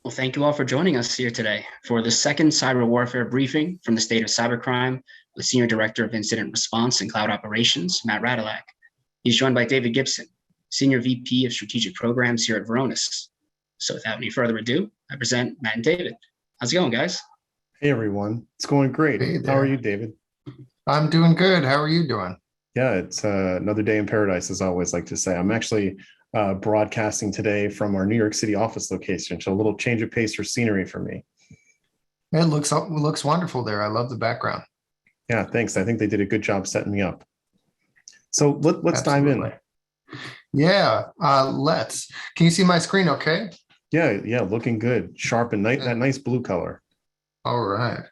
Well, thank you all for joining us here today for the second cyber warfare briefing from the state of cybercrime with Senior Director of Incident Response and Cloud Operations, Matt Radolec. He's joined by David Gibson, Senior VP of Strategic Programs here at Varonis. So without any further ado, I present Matt and David. How's it going, guys? Hey, everyone. It's going great. Hey How are there. you, David? I'm doing good. How are you doing? Yeah, it's another day in paradise, as I always like to say. I'm actually broadcasting today from our New York City office location, so a little change of pace for scenery for me. It looks wonderful there. I love the background. Yeah, thanks. I think they did a good job setting me up. So let's dive in. Yeah, let's. Can you see my screen okay? Yeah, looking good. Sharp and that nice blue color. All right.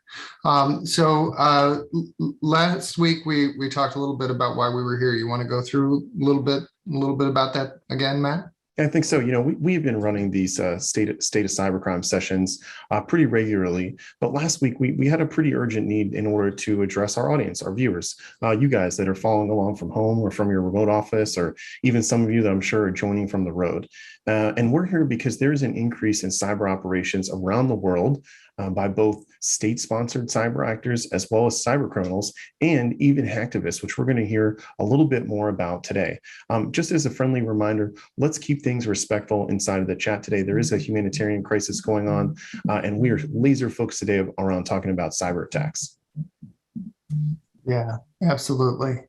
Last week we talked a little bit about why we were here. You want to go through a little bit about that again, Matt? I think so. You know, we've been running these state of cybercrime sessions pretty regularly, but last week we had a pretty urgent need in order to address our audience, our viewers, you guys that are following along from home or from your remote office, or even some of you that I'm sure are joining from the road. And we're here because there's an increase in cyber operations around the world by both state-sponsored cyber actors as well as cyber criminals and even hacktivists, which we're going to hear a little bit more about today. Just as a friendly reminder, let's keep things respectful inside of the chat today. There is a humanitarian crisis going on, and we are laser focused today around talking about cyber attacks. Yeah, absolutely.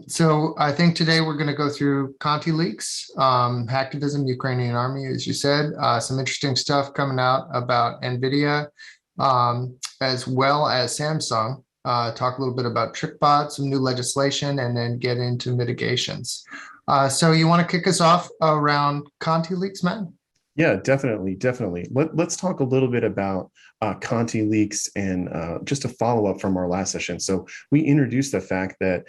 So I think today we're going to go through Conti Leaks, Hacktivism, Ukrainian Army, as you said, some interesting stuff coming out about Nvidia, as well as Samsung, talk a little bit about Trickbot, some new legislation, and then get into mitigations. So you want to kick us off around Conti Leaks, Matt? Yeah, definitely. Let's talk a little bit about Conti Leaks and just a follow-up from our last session. So we introduced the fact that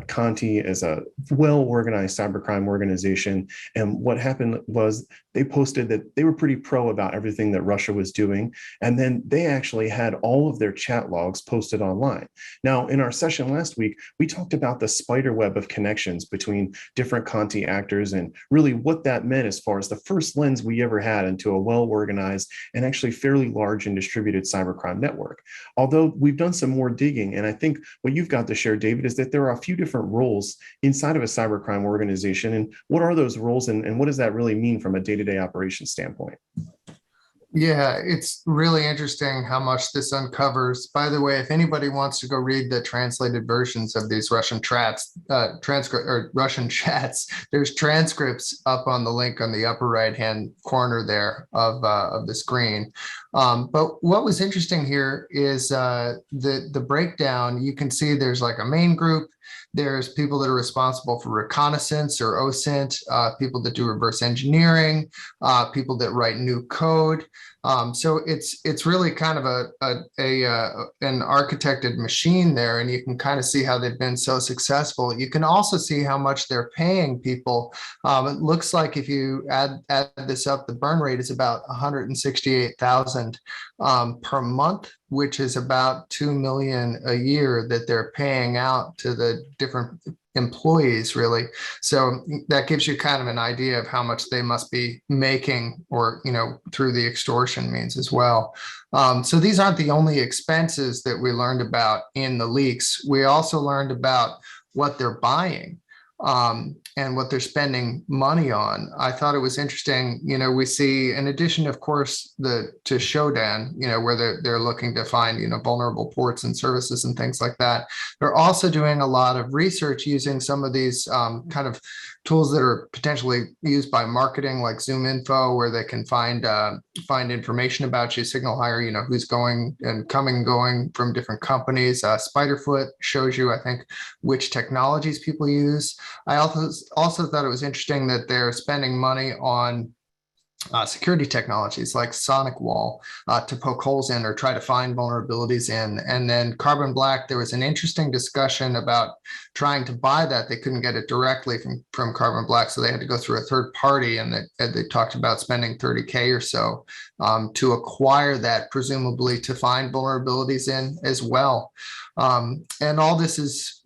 Conti is a well-organized cybercrime organization. And what happened was they posted that they were pretty pro about everything that Russia was doing. And then they actually had all of their chat logs posted online. Now, in our session last week, we talked about the spider web of connections between different Conti actors and really what that meant as far as the first lens we ever had into a well-organized and actually fairly large and distributed cybercrime network. Although we've done some more digging, and I think what you've got to share, David, is that there are a few different roles inside of a cybercrime organization. And what are those roles, and what does that really mean from a day-to-day operations standpoint? Yeah, it's really interesting how much this uncovers. By the way, if anybody wants to go read the translated versions of these Russian chats, there's transcripts up on the link on the upper right-hand corner there of the screen. But what was interesting here is the breakdown. You can see there's like a main group. There's people that are responsible for reconnaissance or OSINT, people that do reverse engineering, people that write new code. So it's really kind of an architected machine there, and you can kind of see how they've been so successful. You can also see how much they're paying people. It looks like if you add this up, the burn rate is about 168,000 per month, which is about 2 million a year that they're paying out to the different employees, really. So that gives you kind of an idea of how much they must be making, or, through the extortion means as well. So these aren't the only expenses that we learned about in the leaks. We also learned about what they're buying. And what they're spending money on. I thought it was interesting. We see, in addition, of course, to Shodan, where they're looking to find, vulnerable ports and services and things like that. They're also doing a lot of research using some of these kind of tools that are potentially used by marketing, like Zoom Info, where they can find information about you, signal hire, who's going and coming and going from different companies. Spiderfoot shows you, I think, which technologies people use. I also thought it was interesting that they're spending money on security technologies like Sonic Wall to poke holes in or try to find vulnerabilities in. And then Carbon Black, there was an interesting discussion about trying to buy that. They couldn't get it directly from Carbon Black, so they had to go through a third party, and they talked about spending 30K or so to acquire that, presumably to find vulnerabilities in as well. And all this is,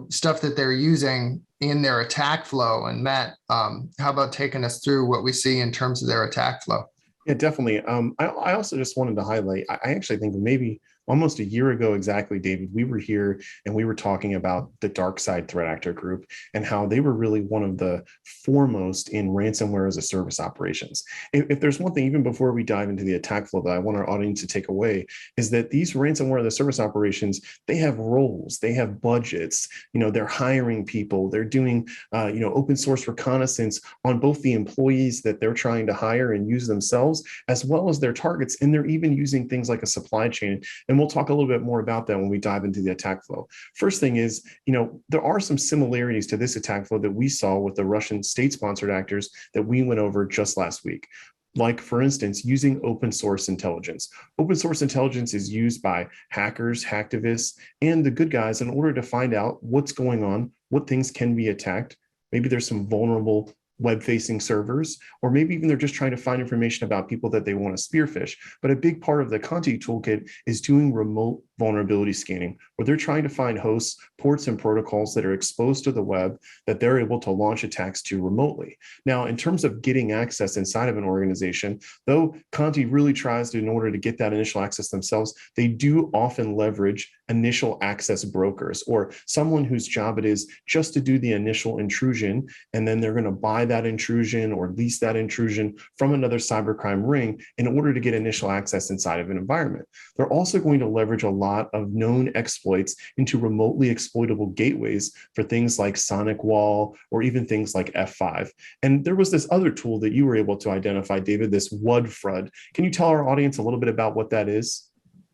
stuff that they're using in their attack flow. And Matt, how about taking us through what we see in terms of their attack flow? Yeah, definitely. I also just wanted to highlight, I actually think maybe almost a year ago exactly, David, we were here and we were talking about the dark side threat actor group and how they were really one of the foremost in ransomware as a service operations. If there's one thing, even before we dive into the attack flow that I want our audience to take away, is that these ransomware as a service operations, they have roles, they have budgets, they're hiring people, they're doing, open source reconnaissance on both the employees that they're trying to hire and use themselves, as well as their targets. And they're even using things like a supply chain. And we'll talk a little bit more about that when we dive into the attack flow. First thing is, there are some similarities to this attack flow that we saw with the Russian state-sponsored actors that we went over just last week. Like, for instance, using open source intelligence. Open source intelligence is used by hackers, hacktivists, and the good guys in order to find out what's going on, what things can be attacked. Maybe there's some vulnerable web-facing servers, or maybe even they're just trying to find information about people that they want to spearfish. But a big part of the Conti toolkit is doing remote vulnerability scanning, where they're trying to find hosts, ports, and protocols that are exposed to the web that they're able to launch attacks to remotely. Now, in terms of getting access inside of an organization, though Conti really tries to, in order to get that initial access themselves, they do often leverage initial access brokers, or someone whose job it is just to do the initial intrusion, and then they're going to buy that intrusion or lease that intrusion from another cybercrime ring in order to get initial access inside of an environment. They're also going to leverage a lot of known exploits into remotely exploitable gateways for things like Sonic Wall or even things like F5. And there was this other tool that you were able to identify, David, this WUD-FRUD. Can you tell our audience a little bit about what that is?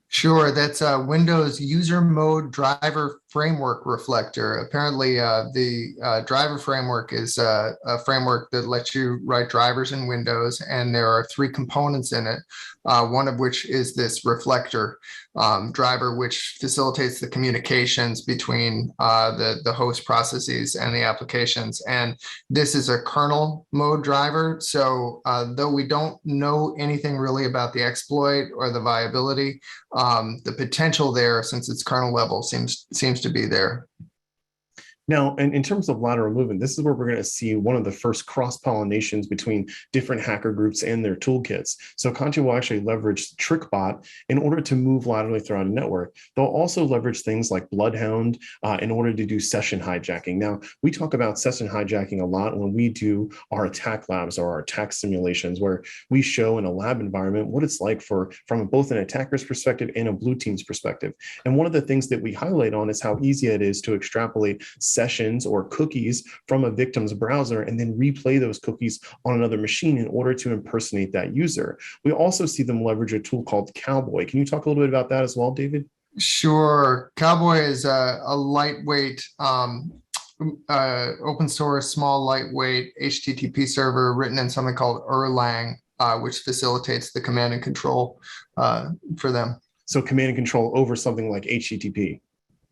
Sure, that's Windows User Mode Driver Framework Reflector. Apparently, the driver framework is a framework that lets you write drivers in Windows, and there are three components in it, one of which is this reflector driver, which facilitates the communications between the host processes and the applications. And this is a kernel mode driver. So though we don't know anything really about the exploit or the viability, the potential there, since it's kernel level, seems to be there. Now, and in terms of lateral movement, this is where we're going to see one of the first cross-pollinations between different hacker groups and their toolkits. So Conti will actually leverage Trickbot in order to move laterally throughout a network. They'll also leverage things like Bloodhound in order to do session hijacking. Now, we talk about session hijacking a lot when we do our attack labs or our attack simulations, where we show in a lab environment what it's like from both an attacker's perspective and a blue team's perspective. And one of the things that we highlight on is how easy it is to extrapolate sessions or cookies from a victim's browser and then replay those cookies on another machine in order to impersonate that user. We also see them leverage a tool called Cowboy. Can you talk a little bit about that as well, David? Sure. Cowboy is a lightweight open source, small, lightweight HTTP server written in something called Erlang, which facilitates the command and control for them. So command and control over something like HTTP.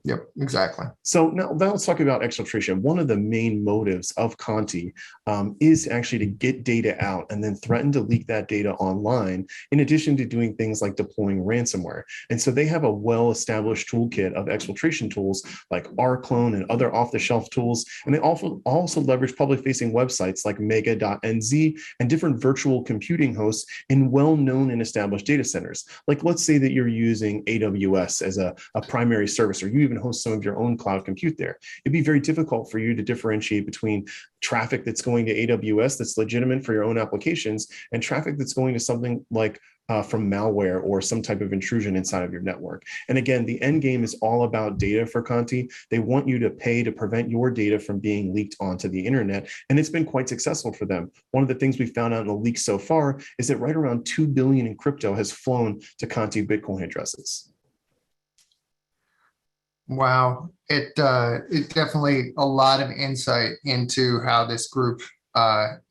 Yep, exactly. So now let's talk about exfiltration. One of the main motives of Conti is actually to get data out and then threaten to leak that data online, in addition to doing things like deploying ransomware. And so they have a well-established toolkit of exfiltration tools like rclone and other off-the-shelf tools. And they also leverage public-facing websites like mega.nz and different virtual computing hosts in well-known and established data centers. Like, let's say that you're using AWS as a primary service, or you even host some of your own cloud compute there. It'd be very difficult for you to differentiate between traffic that's going to AWS that's legitimate for your own applications and traffic that's going to something like from malware or some type of intrusion inside of your network. And again, the end game is all about data for Conti. They want you to pay to prevent your data from being leaked onto the internet. And it's been quite successful for them. One of the things we found out in the leaks so far is that right around 2 billion in crypto has flown to Conti Bitcoin addresses. Wow, it definitely a lot of insight into how this group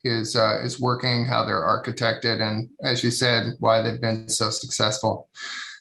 is working, how they're architected, and as you said, why they've been so successful.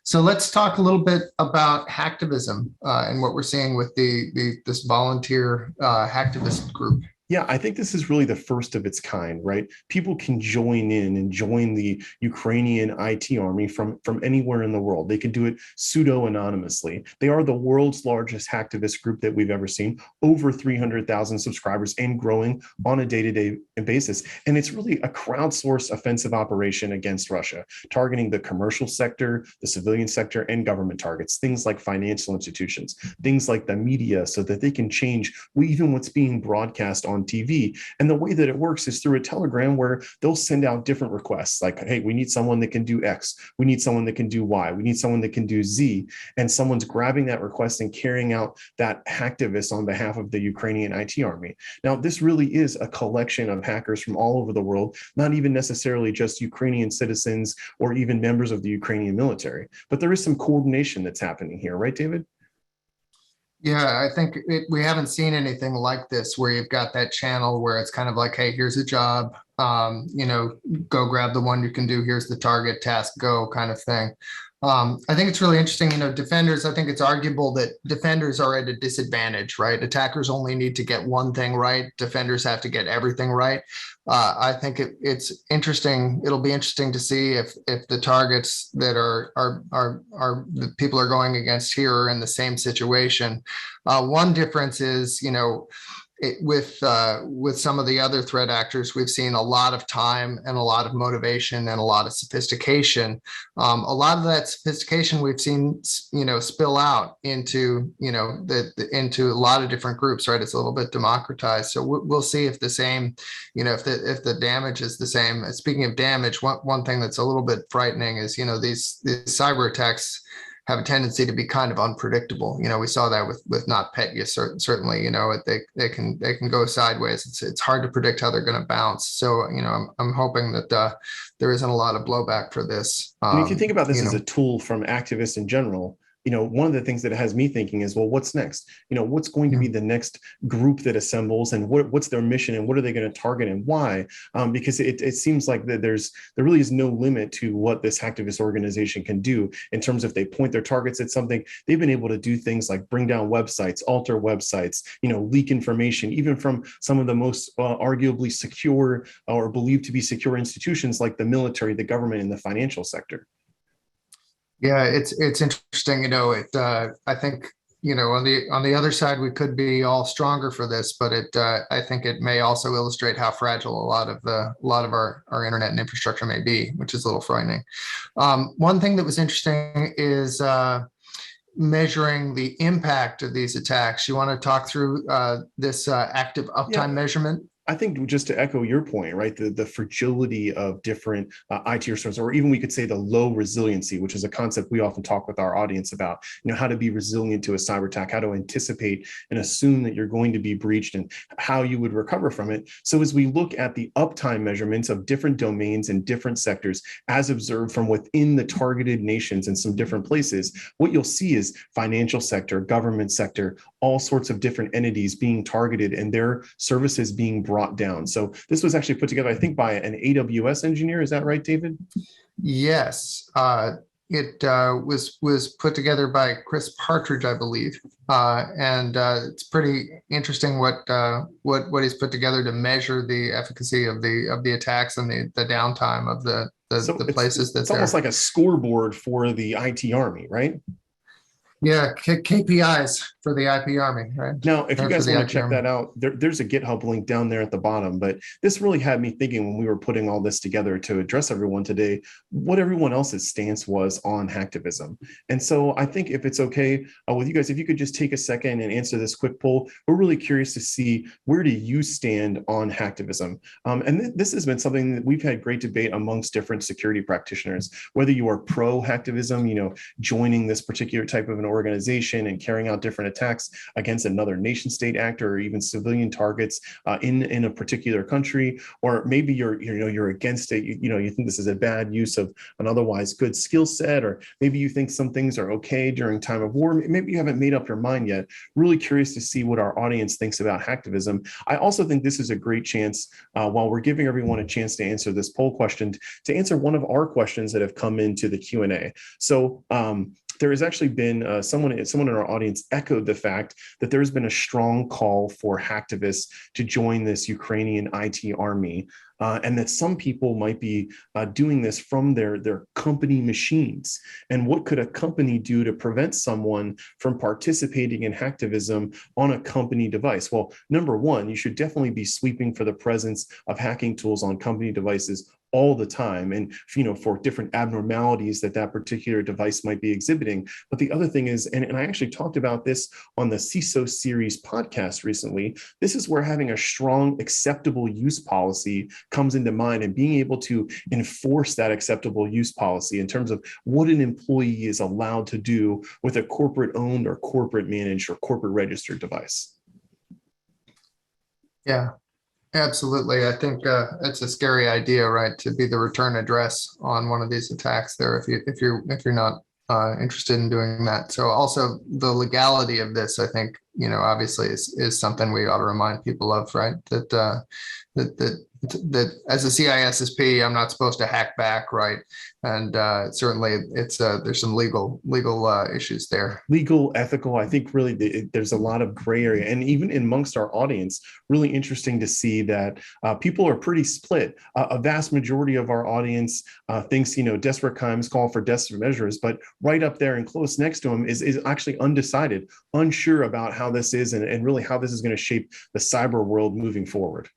So let's talk a little bit about hacktivism and what we're seeing with this volunteer hacktivist group. Yeah, I think this is really the first of its kind, right? People can join in and join the Ukrainian IT Army from anywhere in the world. They can do it pseudo-anonymously. They are the world's largest hacktivist group that we've ever seen, over 300,000 subscribers and growing on a day-to-day basis. And it's really a crowdsourced offensive operation against Russia, targeting the commercial sector, the civilian sector, and government targets, things like financial institutions, things like the media, so that they can change even what's being broadcast on TV. And the way that it works is through a Telegram where they'll send out different requests like, hey, we need someone that can do X. We need someone that can do Y. We need someone that can do Z. And someone's grabbing that request and carrying out that hacktivist on behalf of the Ukrainian IT Army. Now, this really is a collection of hackers from all over the world, not even necessarily just Ukrainian citizens or even members of the Ukrainian military. But there is some coordination that's happening here, right, David? Yeah, I think we haven't seen anything like this where you've got that channel where it's kind of like, hey, here's a job, go grab the one you can do. Here's the target, task, go kind of thing. I think it's really interesting, defenders, I think it's arguable that defenders are at a disadvantage, right? Attackers only need to get one thing right. Defenders have to get everything right. I think it's interesting. It'll be interesting to see if the targets that are the people are going against here are in the same situation. One difference is, with some of the other threat actors, we've seen a lot of time and a lot of motivation and a lot of sophistication. A lot of that sophistication we've seen, spill out into, into a lot of different groups, right? It's a little bit democratized. So we'll see if the same, if the damage is the same. Speaking of damage, one thing that's a little bit frightening is, these cyber attacks have a tendency to be kind of unpredictable. We saw that with NotPetya, certainly, they can go sideways. It's hard to predict how they're going to bounce. So, I'm hoping that there isn't a lot of blowback for this. And if you think about this as a tool from activists in general, one of the things that it has me thinking is, well, what's next? What's going to be the next group that assembles, and what's their mission, and what are they going to target, and why? Because it seems like that there really is no limit to what this hacktivist organization can do in terms of if they point their targets at something. They've been able to do things like bring down websites, alter websites, leak information, even from some of the most arguably secure or believed to be secure institutions like the military, the government, and the financial sector. Yeah, it's interesting. I think on the other side, we could be all stronger for this, but I think it may also illustrate how fragile a lot of our internet and infrastructure may be, which is a little frightening. One thing that was interesting is measuring the impact of these attacks. You want to talk through this active uptime measurement? I think just to echo your point, right, the fragility of different IT systems, or even we could say the low resiliency, which is a concept we often talk with our audience about, how to be resilient to a cyber attack, how to anticipate and assume that you're going to be breached, and how you would recover from it. So as we look at the uptime measurements of different domains and different sectors, as observed from within the targeted nations in some different places, what you'll see is financial sector, government sector, all sorts of different entities being targeted and their services being brought down. So this was actually put together, I think, by an AWS engineer. Is that right, David? Yes. It was put together by Chris Partridge, I believe, and it's pretty interesting what he's put together to measure the efficacy of the attacks and the downtime of the places that it's almost like a scoreboard for the IT Army, right? Yeah, KPIs for the IP Army, right? Now, if you guys want to check that out, there's a GitHub link down there at the bottom. But this really had me thinking when we were putting all this together to address everyone today, what everyone else's stance was on hacktivism. And so I think if it's okay with you guys, if you could just take a second and answer this quick poll, we're really curious to see, where do you stand on hacktivism? And this has been something that we've had great debate amongst different security practitioners, whether you are pro hacktivism, joining this particular type of an organization and carrying out different attacks against another nation state actor or even civilian targets in a particular country, or maybe you're against it. You think this is a bad use of an otherwise good skill set, or maybe you think some things are okay during time of war. Maybe you haven't made up your mind yet. Really curious to see what our audience thinks about hacktivism. I also think this is a great chance, while we're giving everyone a chance to answer this poll question, to answer one of our questions that have come into the Q&A. So there has actually been someone in our audience echoed the fact that there's been a strong call for hacktivists to join this Ukrainian IT army, and that some people might be doing this from their company machines. And what could a company do to prevent someone from participating in hacktivism on a company device? Well, number one, you should definitely be sweeping for the presence of hacking tools on company devices all the time, and for different abnormalities that particular device might be exhibiting. But the other thing is, and I actually talked about this on the CISO series podcast recently, this is where having a strong acceptable use policy comes into mind, and being able to enforce that acceptable use policy in terms of what an employee is allowed to do with a corporate owned or corporate managed or corporate registered device. Yeah. Absolutely. I think it's a scary idea, right, to be the return address on one of these attacks there if you're not interested in doing that. So also the legality of this, I think, obviously is something we ought to remind people of, right? That as a CISSP, I'm not supposed to hack back, right? And certainly it's there's some legal issues there. Legal, ethical, I think really there's a lot of gray area. And even amongst our audience, really interesting to see that people are pretty split. A vast majority of our audience thinks, desperate crimes call for desperate measures, but right up there and close next to them is actually undecided, unsure about how this is and really how this is going to shape the cyber world moving forward.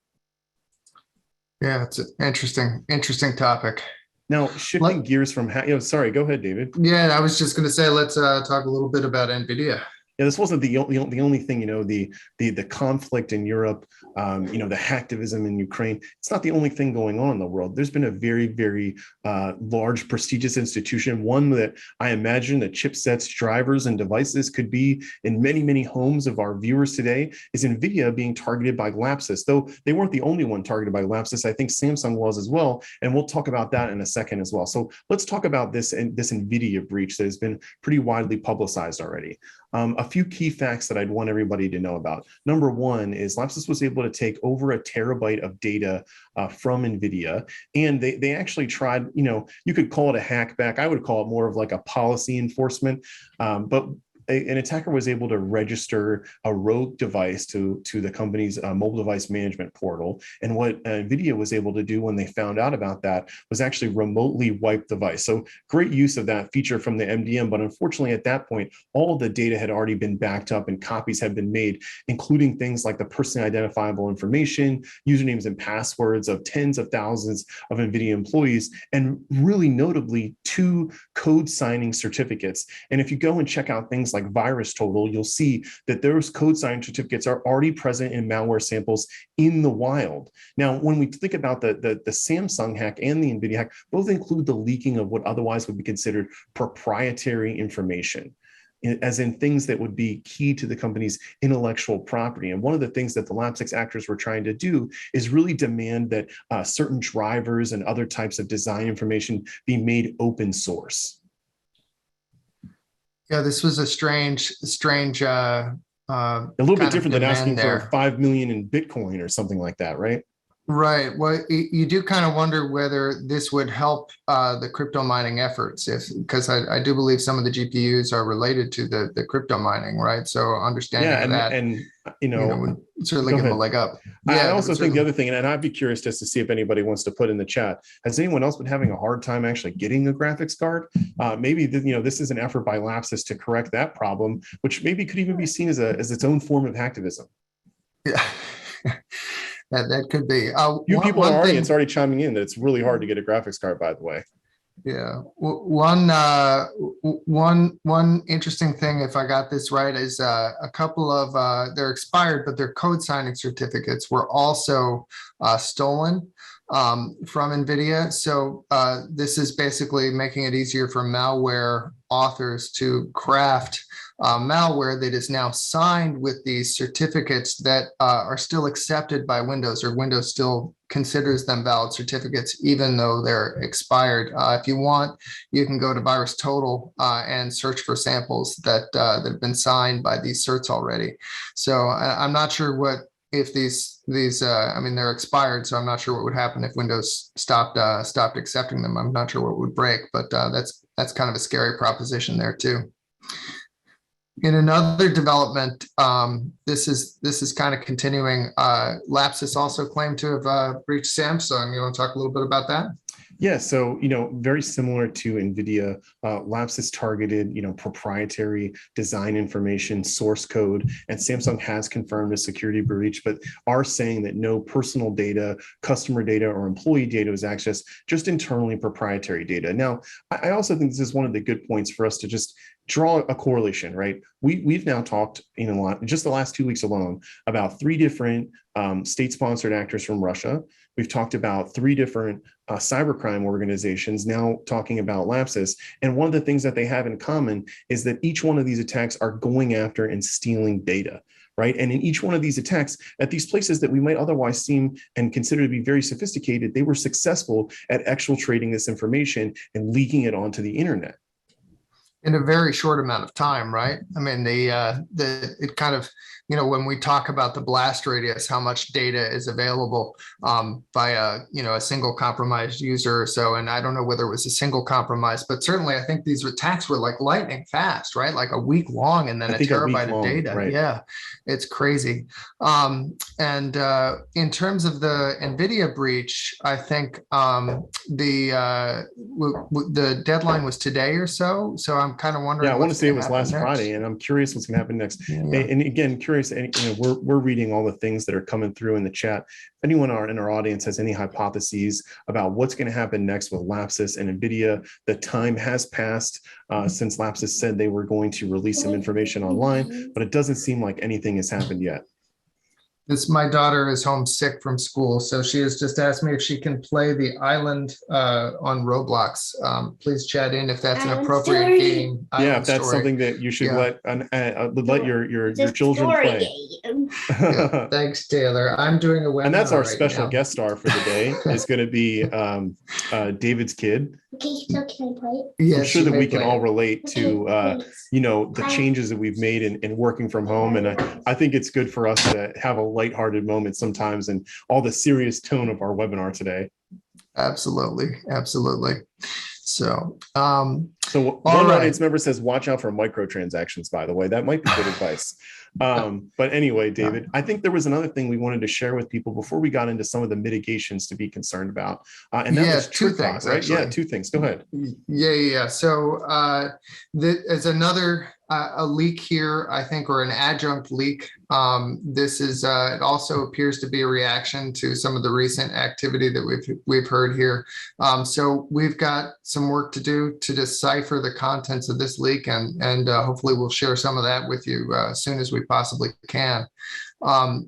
Yeah, it's an interesting topic. Now, shifting gears from, sorry, go ahead, David. Yeah, I was just going to say, let's talk a little bit about NVIDIA. Yeah, this wasn't the only thing, the conflict in Europe, the hacktivism in Ukraine. It's not the only thing going on in the world. There's been a very, very large, prestigious institution, one that I imagine that chipsets, drivers, and devices could be in many, many homes of our viewers today, is NVIDIA being targeted by LAPSUS. Though they weren't the only one targeted by LAPSUS, I think Samsung was as well, and we'll talk about that in a second as well. So let's talk about this NVIDIA breach that has been pretty widely publicized already. A few key facts that I'd want everybody to know about. Number one is LAPSUS was able to take over 1 terabyte of data from NVIDIA, and they actually tried, you could call it a hackback. I would call it more of like a policy enforcement, but an attacker was able to register a rogue device to the company's mobile device management portal. And what NVIDIA was able to do when they found out about that was actually remotely wipe the device. So great use of that feature from the MDM, but unfortunately at that point, all of the data had already been backed up and copies had been made, including things like the personally identifiable information, usernames and passwords of tens of thousands of NVIDIA employees, and really notably 2 code signing certificates. And if you go and check out things like VirusTotal, you'll see that those code signing certificates are already present in malware samples in the wild. Now, when we think about the Samsung hack and the NVIDIA hack, both include the leaking of what otherwise would be considered proprietary information, as in things that would be key to the company's intellectual property. And one of the things that the LAPSUS actors were trying to do is really demand that certain drivers and other types of design information be made open source. Yeah, this was a strange a little bit different than asking for 5 million in Bitcoin or something like that, right? Right. Well, you do kind of wonder whether this would help the crypto mining efforts, because I do believe some of the GPUs are related to the crypto mining, right? So understanding that, and would certainly give them a leg up. I also think the other thing, and I'd be curious just to see if anybody wants to put in the chat, has anyone else been having a hard time actually getting a graphics card? Maybe this is an effort by LAPSUS to correct that problem, which maybe could even be seen as its own form of hacktivism. Yeah. That could be. You people in our audience already chiming in that it's really hard to get a graphics card, by the way. Yeah. One interesting thing, if I got this right, is a couple of they're expired, but their code signing certificates were also stolen from NVIDIA. So this is basically making it easier for malware authors to craft malware that is now signed with these certificates that are still accepted by Windows, or Windows still considers them valid certificates, even though they're expired. If you want, you can go to VirusTotal and search for samples that have been signed by these certs already. So I'm not sure if these I mean, they're expired, so I'm not sure what would happen if Windows stopped accepting them. I'm not sure what would break, but that's that's kind of a scary proposition there too. In another development, this is kind of continuing. LAPSUS also claimed to have breached Samsung. You want to talk a little bit about that? Yeah, so, very similar to NVIDIA, LAPSUS targeted, proprietary design information, source code, and Samsung has confirmed a security breach, but are saying that no personal data, customer data, or employee data was accessed, just internally proprietary data. Now, I also think this is one of the good points for us to just draw a correlation, right? We've now talked just the last 2 weeks alone about 3 different state-sponsored actors from Russia. We've talked about 3 different cybercrime organizations, now talking about LAPSUS. And one of the things that they have in common is that each one of these attacks are going after and stealing data, right? And in each one of these attacks, at these places that we might otherwise seem and consider to be very sophisticated, they were successful at exfiltrating this information and leaking it onto the internet. In a very short amount of time, right? I mean, it kind of, when we talk about the blast radius, how much data is available by a single compromised user or so. And I don't know whether it was a single compromise, but certainly I think these attacks were like lightning fast, right? Like a week long, and then a terabyte of data. Right. Yeah, it's crazy. And in terms of the Nvidia breach, I think the deadline was today or so. So I'm kind of wondering. Yeah, I want to say it was last Friday, and I'm curious what's going to happen next. Yeah. And again, curious. And we're reading all the things that are coming through in the chat. If anyone in our audience has any hypotheses about what's going to happen next with LAPSUS and NVIDIA, the time has passed since LAPSUS said they were going to release some information online, but it doesn't seem like anything has happened yet. My daughter is homesick from school, so she has just asked me if she can play the island on Roblox. Please chat in if that's an appropriate game. Yeah, if that's something that you should let your children play. Yeah, thanks, Taylor. I'm doing a webinar. And that's our special guest star for the day. Is going to be David's kid. Okay, so can I play? Yeah, I'm sure that we can all relate to the changes that we've made in working from home, and I think it's good for us to have a lighthearted moment sometimes and all the serious tone of our webinar today. Absolutely. So one audience member says, watch out for microtransactions, by the way. That might be good advice. But anyway, David, I think there was another thing we wanted to share with people before we got into some of the mitigations to be concerned about. And that was Trickbot, right? Actually. Yeah, 2 things. Go ahead. Yeah. So there's another a leak here, I think, or an adjunct leak. This is it also appears to be a reaction to some of the recent activity that we've heard here. So we've got some work to do to decipher the contents of this leak, and hopefully we'll share some of that with you as soon as we possibly can.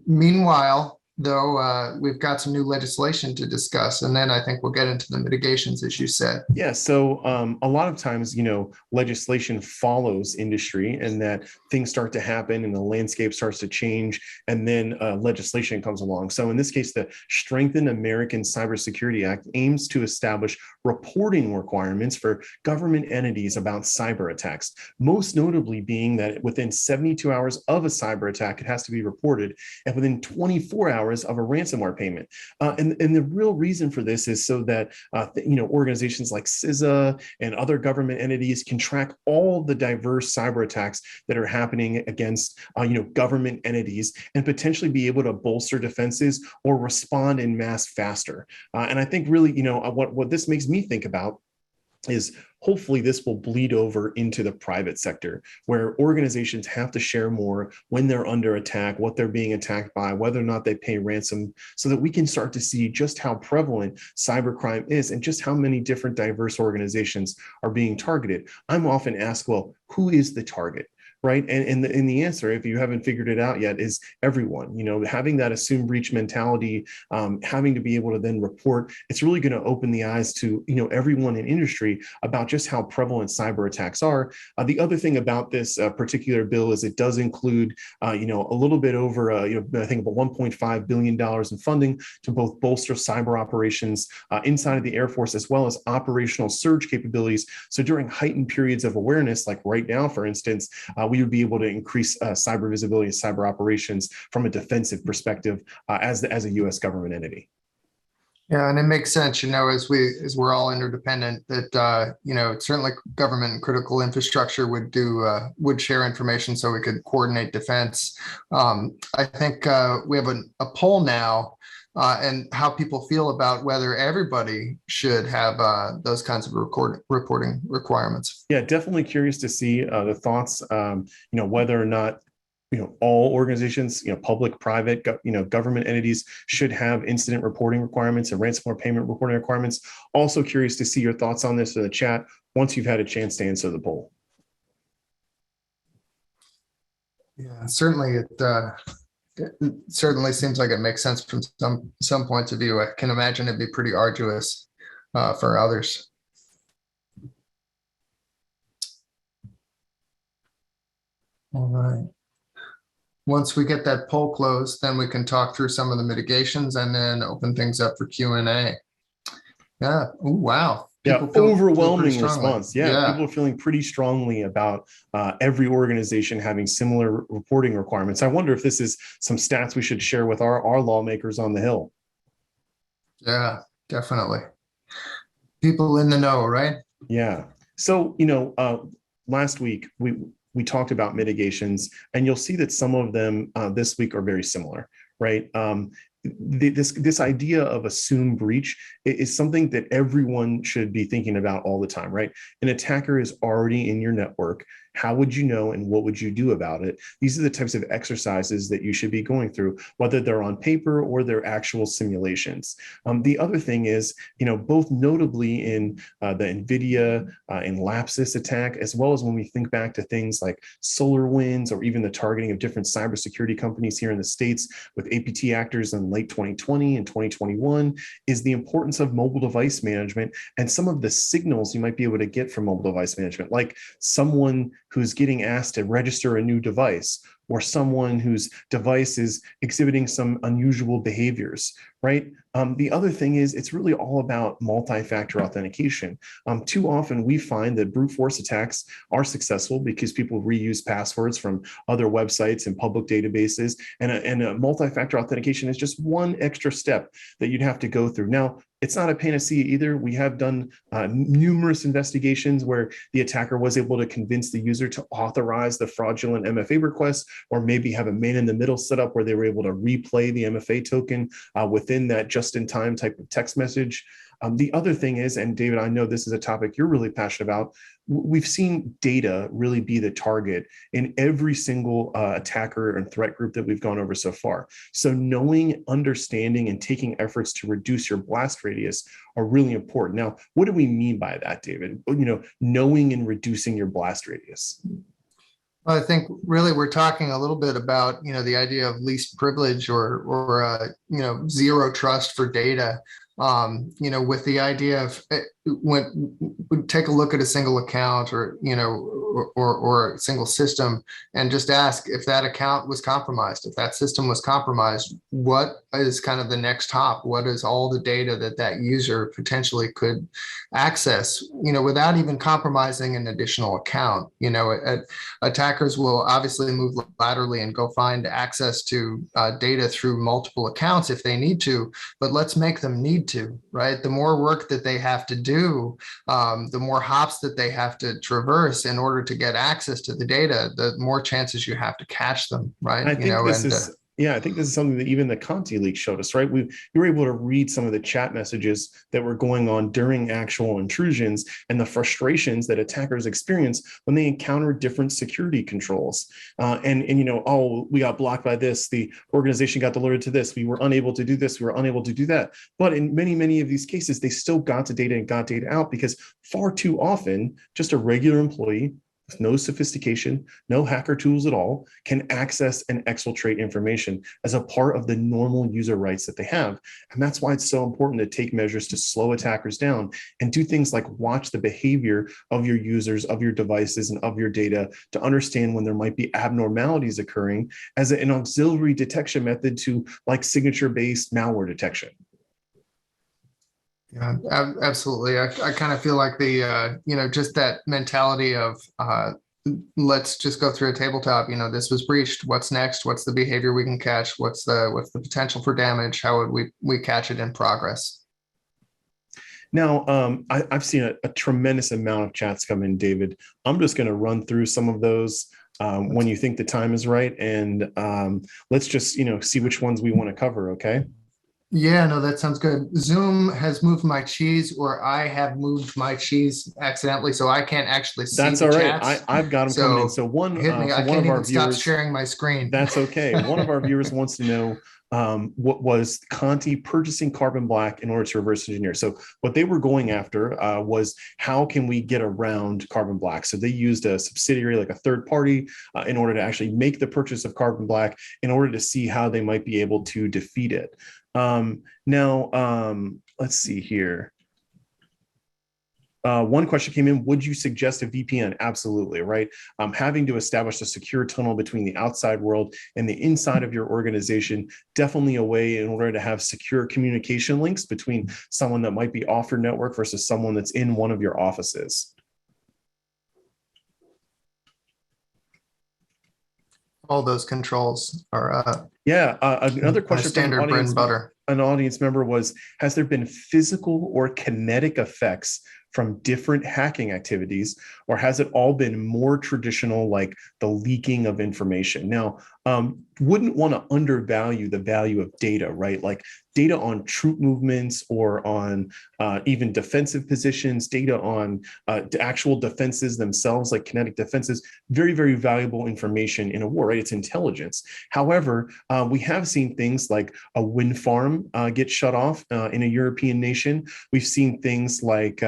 Meanwhile, though, we've got some new legislation to discuss, and then I think we'll get into the mitigations, as you said. Yeah, so a lot of times, legislation follows industry, and that things start to happen and the landscape starts to change, and then legislation comes along. So in this case, the Strengthen American Cybersecurity Act aims to establish reporting requirements for government entities about cyber attacks, most notably being that within 72 hours of a cyber attack, it has to be reported, and within 24 hours of a ransomware payment. And the real reason for this is so that organizations like CISA and other government entities can track all the diverse cyber attacks that are happening against government entities, and potentially be able to bolster defenses or respond en masse faster. And I think really, what this makes me think about is hopefully this will bleed over into the private sector, where organizations have to share more when they're under attack, what they're being attacked by, whether or not they pay ransom, so that we can start to see just how prevalent cybercrime is and just how many different diverse organizations are being targeted. I'm often asked, well, who is the target? Right. And the answer, if you haven't figured it out yet, is everyone. Having that assume breach mentality, having to be able to then report, it's really going to open the eyes to, everyone in industry about just how prevalent cyber attacks are. The other thing about this particular bill is it does include, a little bit over, I think about $1.5 billion in funding to both bolster cyber operations inside of the Air Force, as well as operational surge capabilities. So during heightened periods of awareness, like right now, for instance, we would be able to increase cyber visibility and cyber operations from a defensive perspective as a U.S. government entity. Yeah, and it makes sense, as we're all interdependent, that certainly government and critical infrastructure would share information so we could coordinate defense. I think we have a poll now, and how people feel about whether everybody should have those kinds of reporting requirements. Yeah, definitely curious to see the thoughts. Whether or not all organizations, public, private, government entities should have incident reporting requirements and ransomware payment reporting requirements. Also curious to see your thoughts on this in the chat once you've had a chance to answer the poll. Yeah, certainly it certainly seems like it makes sense from some points of view. I can imagine it'd be pretty arduous for others. All right. Once we get that poll closed, then we can talk through some of the mitigations and then open things up for Q&A. Yeah. Ooh, wow. People overwhelming response. Yeah, people are feeling pretty strongly about every organization having similar reporting requirements. I wonder if this is some stats we should share with our lawmakers on the Hill. Yeah, definitely. People in the know, right? Yeah. So, last week we talked about mitigations, and you'll see that some of them this week are very similar, right? This idea of assumed breach is something that everyone should be thinking about all the time, right? An attacker is already in your network. How would you know, and what would you do about it? These are the types of exercises that you should be going through, whether they're on paper or they're actual simulations. The other thing is, both notably in the Nvidia and LAPSUS attack, as well as when we think back to things like SolarWinds or even the targeting of different cybersecurity companies here in the States with APT actors in late 2020 and 2021, is the importance of mobile device management and some of the signals you might be able to get from mobile device management, like someone who's getting asked to register a new device, or someone whose device is exhibiting some unusual behaviors, right? The other thing is it's really all about multi-factor authentication. Too often we find that brute force attacks are successful because people reuse passwords from other websites and public databases, and a multi-factor authentication is just one extra step that you'd have to go through. Now, it's not a panacea either. We have done numerous investigations where the attacker was able to convince the user to authorize the fraudulent MFA request, or maybe have a man in the middle set up where they were able to replay the MFA token within that just-in-time type of text message. The other thing is, and David, I know this is a topic you're really passionate about, we've seen data really be the target in every single attacker and threat group that we've gone over so far. So knowing, understanding, and taking efforts to reduce your blast radius are really important. Now, what do we mean by that, David? Knowing and reducing your blast radius. Well, I think really we're talking a little bit about, the idea of least privilege or zero trust for data. With the idea of when we take a look at a single account or a single system and just ask if that account was compromised, if that system was compromised, what is kind of the next hop? What is all the data that user potentially could access, without even compromising an additional account? Attackers will obviously move laterally and go find access to data through multiple accounts if they need to, but let's make them need to, right? The more work that they have to do, the more hops that they have to traverse in order to get access to the data, the more chances you have to catch them, right? I think this is something that even the Conti Leaks showed us, right? You were able to read some of the chat messages that were going on during actual intrusions and the frustrations that attackers experience when they encounter different security controls. Oh, we got blocked by this. The organization got alerted to this. We were unable to do this. We were unable to do that. But in many, many of these cases, they still got to data and got data out, because far too often, just a regular employee with no sophistication, no hacker tools at all, can access and exfiltrate information as a part of the normal user rights that they have. And that's why it's so important to take measures to slow attackers down and do things like watch the behavior of your users, of your devices, and of your data to understand when there might be abnormalities occurring as an auxiliary detection method to like signature-based malware detection. Yeah, absolutely. I kind of feel like the, just that mentality of let's just go through a tabletop, this was breached. What's next? What's the behavior we can catch? What's the potential for damage? How would we catch it in progress? Now, I've seen a tremendous amount of chats come in, David. I'm just going to run through some of those when you think the time is right, and let's just see which ones we want to cover. Okay. Yeah, no, that sounds good. Zoom has moved my cheese, or I have moved my cheese accidentally, so I can't actually see That's the all right. chats. I've got them coming in. So one Hit me. for I one can't of our even stop viewers, sharing my screen. that's okay. One of our viewers wants to know what was Conti purchasing carbon black in order to reverse engineer. So what they were going after was how can we get around carbon black? So they used a subsidiary, like a third party, in order to actually make the purchase of carbon black in order to see how they might be able to defeat it. Let's see here. One question came in, would you suggest a VPN? Absolutely, right? Having to establish a secure tunnel between the outside world and the inside of your organization, definitely a way in order to have secure communication links between someone that might be off your network versus someone that's in one of your offices. All those controls are another question standard bread and butter. An audience member was, has there been physical or kinetic effects from different hacking activities, or has it all been more traditional, like the leaking of information? Now, wouldn't want to undervalue the value of data, right? Like data on troop movements or on even defensive positions, data on actual defenses themselves, like kinetic defenses, very, very valuable information in a war, right? It's intelligence. However, we have seen things like a wind farm get shut off in a European nation. We've seen things like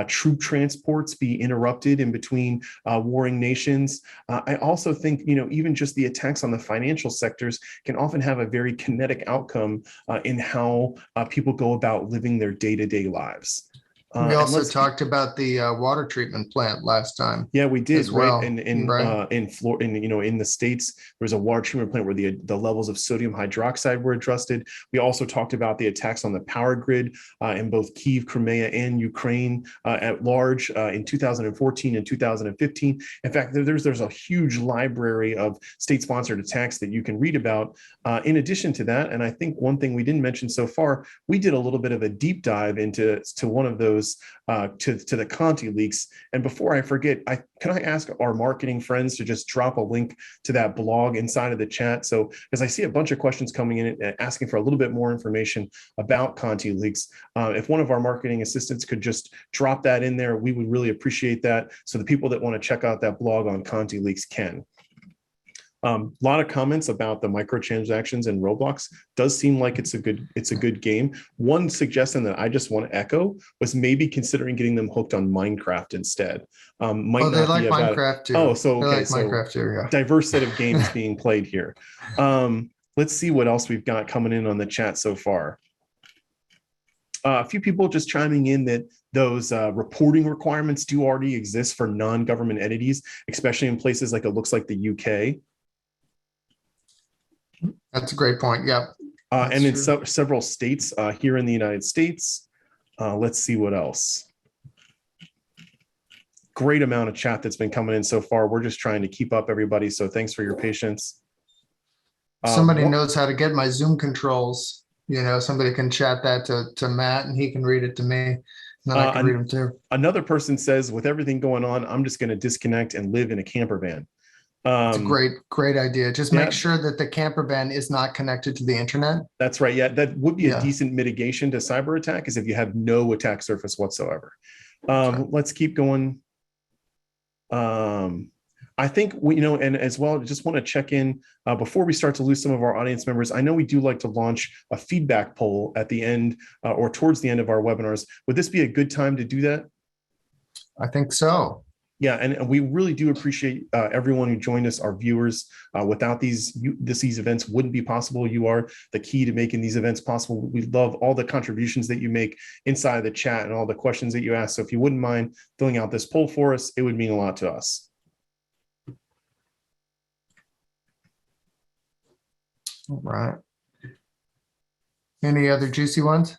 troop transports be interrupted in between warring nations. I also think, even just the attacks on the financial sectors can often have a very kinetic outcome in how people go about living their day-to-day lives. We also talked about the water treatment plant last time. Yeah, we did, well, right? In Florida, in the States, there was a water treatment plant where the levels of sodium hydroxide were adjusted. We also talked about the attacks on the power grid in both Kyiv, Crimea, and Ukraine at large in 2014 and 2015. In fact, there's a huge library of state-sponsored attacks that you can read about. In addition to that, and I think one thing we didn't mention so far, we did a little bit of a deep dive into one of those to the Conti Leaks. And before I forget, can I ask our marketing friends to just drop a link to that blog inside of the chat? So, because I see a bunch of questions coming in asking for a little bit more information about Conti Leaks. If one of our marketing assistants could just drop that in there, we would really appreciate that. So the people that want to check out that blog on Conti Leaks can. A lot of comments about the microtransactions in Roblox. Does seem like it's a good game. One suggestion that I just want to echo was maybe considering getting them hooked on Minecraft instead. They like Minecraft too. Oh, so okay, like Minecraft too, yeah. Diverse set of games being played here. Let's see what else we've got coming in on the chat so far. A few people just chiming in that those reporting requirements do already exist for non-government entities, especially in places like it looks like the UK. That's a great point. Yeah. And in several states here in the United States. Let's see what else. Great amount of chat that's been coming in so far. We're just trying to keep up, everybody. So thanks for your patience. Somebody knows how to get my Zoom controls. Somebody can chat that to Matt and he can read it to me. And then I can read them too. Another person says, with everything going on, I'm just going to disconnect and live in a camper van. It's a great idea. Just make sure that the camper van is not connected to the internet. That's right. Yeah, that would be a decent mitigation to cyber attack, is if you have no attack surface whatsoever. Let's keep going. I think and as well, just want to check in before we start to lose some of our audience members. I know we do like to launch a feedback poll at the end or towards the end of our webinars. Would this be a good time to do that? I think so. Yeah, and we really do appreciate everyone who joined us, our viewers. Without these events wouldn't be possible. You are the key to making these events possible. We love all the contributions that you make inside of the chat and all the questions that you ask. So if you wouldn't mind filling out this poll for us, it would mean a lot to us. All right. Any other juicy ones?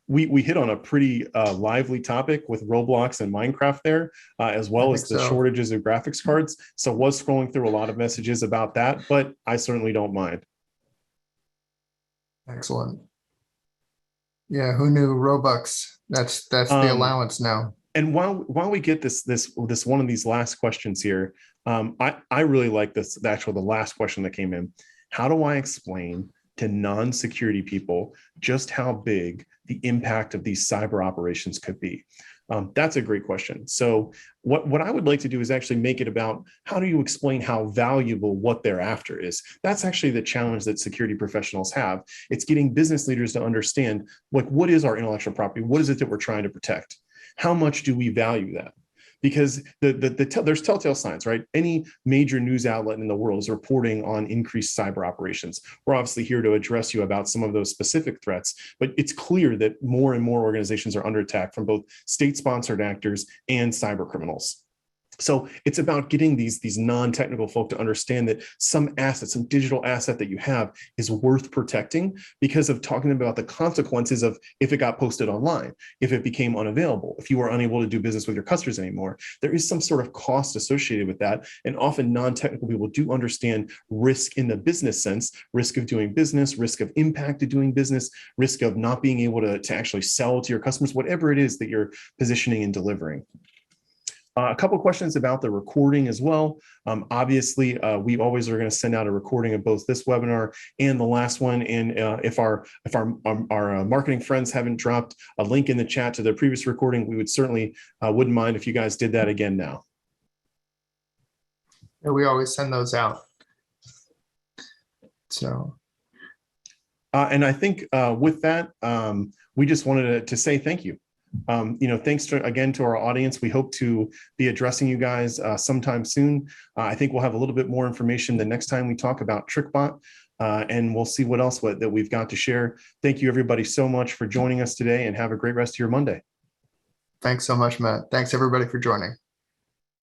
We hit on a pretty lively topic with Roblox and Minecraft there, as well as the shortages of graphics cards. So was scrolling through a lot of messages about that, but I certainly don't mind. Excellent. Yeah, who knew Robux? That's the allowance now. And while we get this one of these last questions here, I really like the last question that came in. How do I explain to non-security people just how big the impact of these cyber operations could be? That's a great question. So what I would like to do is actually make it about how do you explain how valuable what they're after is. That's actually the challenge that security professionals have. It's getting business leaders to understand, like, what is our intellectual property? What is it that we're trying to protect? How much do we value that? Because there's telltale signs, right? Any major news outlet in the world is reporting on increased cyber operations. We're obviously here to address you about some of those specific threats, but it's clear that more and more organizations are under attack from both state-sponsored actors and cyber criminals. So it's about getting these non-technical folk to understand that some asset, some digital asset that you have is worth protecting because of talking about the consequences of if it got posted online, if it became unavailable, if you were unable to do business with your customers anymore. There is some sort of cost associated with that. And often non-technical people do understand risk in the business sense, risk of doing business, risk of impact of doing business, risk of not being able to actually sell to your customers, whatever it is that you're positioning and delivering. A couple of questions about the recording as well. Obviously, we always are going to send out a recording of both this webinar and the last one. And if our marketing friends haven't dropped a link in the chat to their previous recording, we would certainly wouldn't mind if you guys did that again now. Yeah, we always send those out. So. And I think with that, we just wanted to say thank you. Thanks again to our audience. We hope to be addressing you guys sometime soon. I think we'll have a little bit more information the next time we talk about Trickbot, and we'll see what else that we've got to share. Thank you, everybody, so much for joining us today, and have a great rest of your Monday. Thanks so much, Matt. Thanks, everybody, for joining.